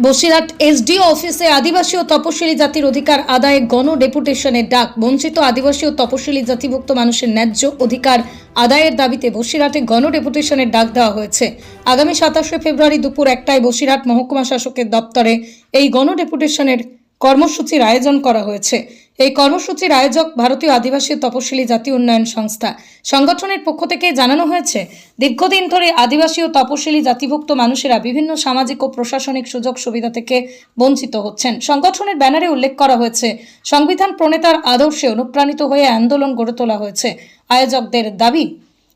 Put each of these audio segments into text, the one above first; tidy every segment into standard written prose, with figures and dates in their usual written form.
Basirhat SDO অফিসে আদিবাসী ও তপশিলি জাতির অধিকার আদায়ে গণ ডেপুটেশনের ডাক। বঞ্চিত আদিবাসী ও তপশিলি জাতিভুক্ত মানুষের ন্যায্য অধিকার আদায়ের দাবিতে বসিরহাটে গণ ডেপুটেশনের ডাক দেওয়া হয়েছে। আগামী 27শে ফেব্রুয়ারি দুপুর 1টায় বসিরহাট মহকুমা শাসকের দপ্তরে এই গণ ডেপুটেশনের কর্মসূচির আয়োজন করা হয়েছে। এই কর্মসূচির আয়োজক ভারতীয় আদিবাসী তপশিলি জাতি উন্নয়ন সংস্থা। সংগঠনের পক্ষ থেকে জানানো হয়েছে, দীর্ঘদিন ধরে আদিবাসী ও তপশিলি জাতিভুক্ত মানুষেরা বিভিন্ন সামাজিক ও প্রশাসনিক সুযোগ সুবিধা থেকে বঞ্চিত হচ্ছেন। সংগঠনের ব্যানারে উল্লেখ করা হয়েছে, সংবিধান প্রণেতার আদর্শে অনুপ্রাণিত হয়ে আন্দোলন গড়ে তোলা হয়েছে। আয়োজকদের দাবি,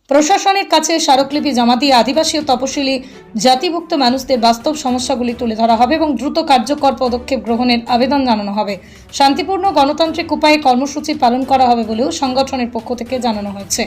প্রশাসনের কাছে স্মারকলিপি জমা দিয়ে আদিবাসী ও তপশিলি জাতিভুক্ত মানুষদের বাস্তব সমস্যাগুলি তুলে ধরা হবে এবং দ্রুত কার্যকর পদক্ষেপ গ্রহণের আবেদন জানানো হবে। শান্তিপূর্ণ গণতান্ত্রিক উপায়ে কর্মসূচি পালন করা হবে বলেও সংগঠনের পক্ষ থেকে জানানো হয়েছে।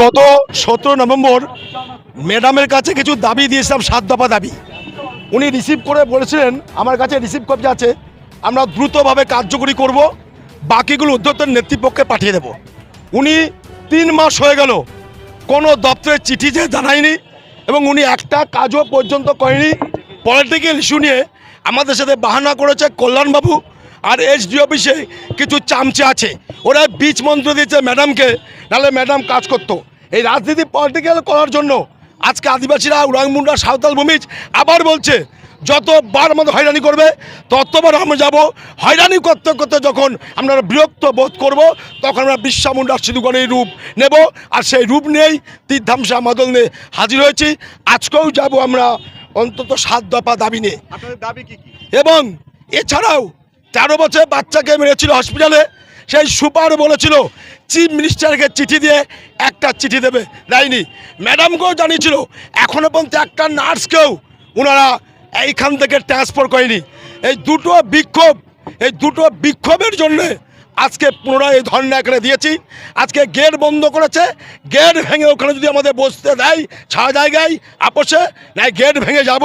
গত 17 নভেম্বর ম্যাডামের কাছে কিছু দাবি দিয়েছিলাম, 7 দফা দাবি। উনি রিসিভ করে বলেছিলেন, আমার কাছে রিসিভ কপি আছে, আমরা দ্রুতভাবে কার্যকরী করব, বাকিগুলো উদ্যোক্তার নেতৃপক্ষে পাঠিয়ে দেব। উনি 3 মাস হয়ে গেল কোনো দপ্তরের চিঠি যে জানায়নি এবং উনি একটা কাজও পর্যন্ত করেনি। পলিটিক্যাল ইস্যু নিয়ে আমাদের সাথে বাহানা করেছে কল্যাণবাবু, আর এসডি অফিসে কিছু চামচে আছে, ওরা বীজ মন্ত্র দিয়েছে ম্যাডামকে, নাহলে ম্যাডাম কাজ করতো। এই রাজনীতি পলিটিক্যাল করার জন্য আজকে আদিবাসীরা, উরাং মুন্ডা, সাঁওতাল ভূমিজ আবার বলছে যতবার আমাদের হয়রানি করবে ততবার আমরা যাব। হয়রানি করতে করতে যখন আমরা বিরক্ত বোধ করব তখন আমরা বিরসা মুন্ডার সিধুগণের রূপ নেব, আর সেই রূপ নিয়েই তীরধামসা মাদল নিয়ে হাজির হয়েছি। আজকেও যাব আমরা অন্তত 7 দফা দাবি নিয়ে। দাবি কি? এবং এছাড়াও 13 বছর বাচ্চাকে মেরেছিল হসপিটালে, সেই সুপার বলেছিল চিফ মিনিস্টারকে চিঠি দিয়ে একটা চিঠি দেবে, দেয়নি। ম্যাডামকেও জানিয়েছিল, এখনও পর্যন্ত একটা নার্সকেও ওনারা এইখান থেকে ট্রান্সফার করেনি। এই দুটো বিক্ষোভের জন্যে আজকে পুনরায় এই ধর্ণা এখানে দিয়েছি। আজকে গেট বন্ধ করেছে, গেট ভেঙে ওখানে যদি আমাদের বসতে দেয় ছাড়া জায়গায় আপোষে, না গেট ভেঙে যাব,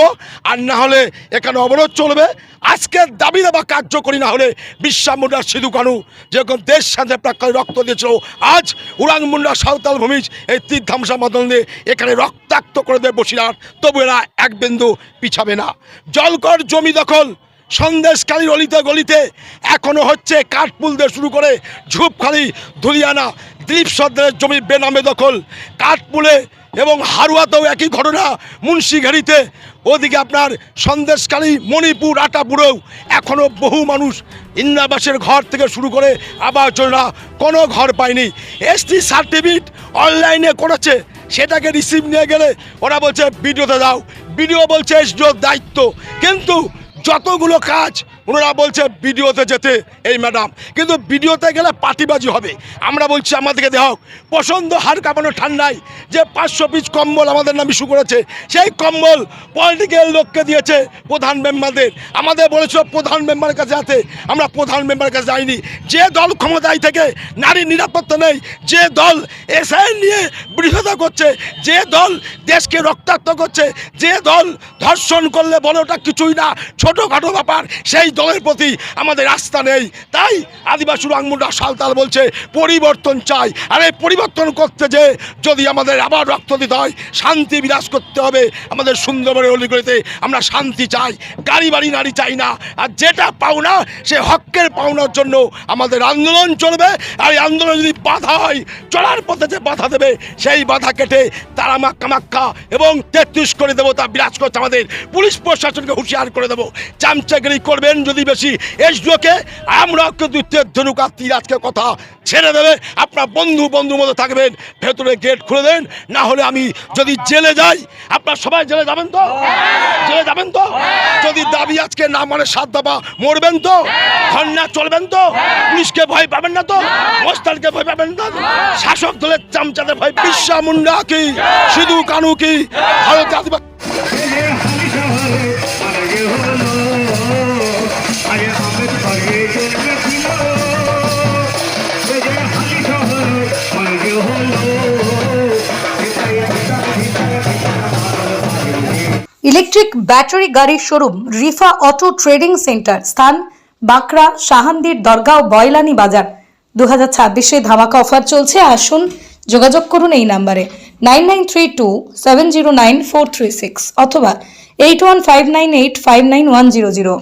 আর না হলে এখানে অবরোধ চলবে। আজকের দাবি দেওয়া কার্যকরী না হলে বিরসা মুন্ডার সিধু কানু যেরকম দেশ স্বাধীনের প্রাক্কালে রক্ত দিয়েছিল, আজ উরাং মুন্ডা, সাঁওতাল ভূমিজ এই তীরধামসা মাদল দিয়ে এখানে রক্তাক্ত করে দেবে বসিরহাট, তবু এরা এক বিন্দু পিছাবে না। জলকর জমি দখল সন্দেশখালীর অলিতে গলিতে এখনও হচ্ছে, কাঠপুল দিয়ে শুরু করে ঝুপখালি, ধুলিয়ানা, দিলীপ সর্দারের জমি বেনামে দখল। কাঠপুলে এবং হারুয়াতেও একই ঘটনা, মুন্সিঘাড়িতে, ওদিকে আপনার সন্দেশখালী, মণিপুর, আটাপুরেও এখনও বহু মানুষ ইন্দিরাবাসের ঘর থেকে শুরু করে আবাস যোজনা কোনো ঘর পায়নি। এসটি সার্টিফিকেট অনলাইনে করেছে, সেটাকে রিসিভ নিয়ে গেলে ওরা বলছে বিডিওতে দাও, বিডিও বলছে এসডিওর দায়িত্ব, কিন্তু যতগুলো কাজ ওনারা বলছে বিডিওতে যেতে এই ম্যাডাম, কিন্তু বিডিওতে গেলে পার্টিবাজি হবে। আমরা বলছি আমাদেরকে দেওয়া হোক। পছন্দ হাড় কাঁপানো ঠান্ডায় যে 500 পিস কম্বল আমাদের নাম ইস্যু করেছে, সেই কম্বল পলিটিক্যাল লোককে দিয়েছে, প্রধান মেম্বারদের। আমাদের বলেছিল প্রধান মেম্বারের কাছে আছে, আমরা প্রধান মেম্বারের কাছে যাইনি। যে দল ক্ষমতায় থেকে নারীর নিরাপত্তা নেই, যে দল এসআই নিয়ে বিরোধিতা করছে, যে দল দেশকে রক্তাক্ত করছে, যে দল ধর্ষণ করলে বলে ওটা কিছুই না, ছোটোখাটো ব্যাপার, সেই দলের প্রতি আমাদের আস্থা নেই। তাই আদিবাসী, উরাং মুন্ডা, সাঁওতাল বলছে পরিবর্তন চাই। আর এই পরিবর্তন করতে যে যদি আমাদের আবার রক্ত দিতে হয়, শান্তি বিরাজ করতে হবে আমাদের সুন্দরবনের অলিগলিতে। আমরা শান্তি চাই, গাড়ি বাড়ি নারী চাই না। আর যেটা পাওনা সে হকের পাওনার জন্য আমাদের আন্দোলন চলবে। আর এই আন্দোলন যদি বাধা হয়, চলার পথে যে বাধা দেবে সেই বাধা কেটে তারা কামাখ্যা এবং 33 করে দেবো, তা বিরাজ করছে। আমাদের পুলিশ প্রশাসনকে হুঁশিয়ার করে দেবো, চামচাগিরি করবেন যদি বেশি এসডিওকে, আমরা কিন্তু ধনুকা তীর আজকে কথা ছেড়ে দেবে। আপনার বন্ধুর মতো থাকবেন, ভেতরে গেট খুলে দেন, না হলে আমি যদি জেলে যাই, আপনার সবাই জেলে যাবেন তো? জেলে যাবেন তো? যদি দাবি আজকে না মানে 7 দফা মরবেন তো? ধর্ণা চলবেন তো? পুলিশকে ভয় পাবেন না তো? মোস্তানকে ভয় পাবেন না? শাসক দলের চামচাদের ভয়? বিরসা মুন্ডা কি, সিধু কানু কি, ভারত আদিবাসী ইলেকট্রিক ব্যাটারি গাড়ির showroom Rifa auto trading centre, স্থান বাঁকড়া, শাহান্দির দরগাঁও, বয়লানি বাজার। 2026-এ ধামাকা অফার চলছে, আসুন যোগাযোগ করুন এই নাম্বারে 9932709436 অথবা 8159859100।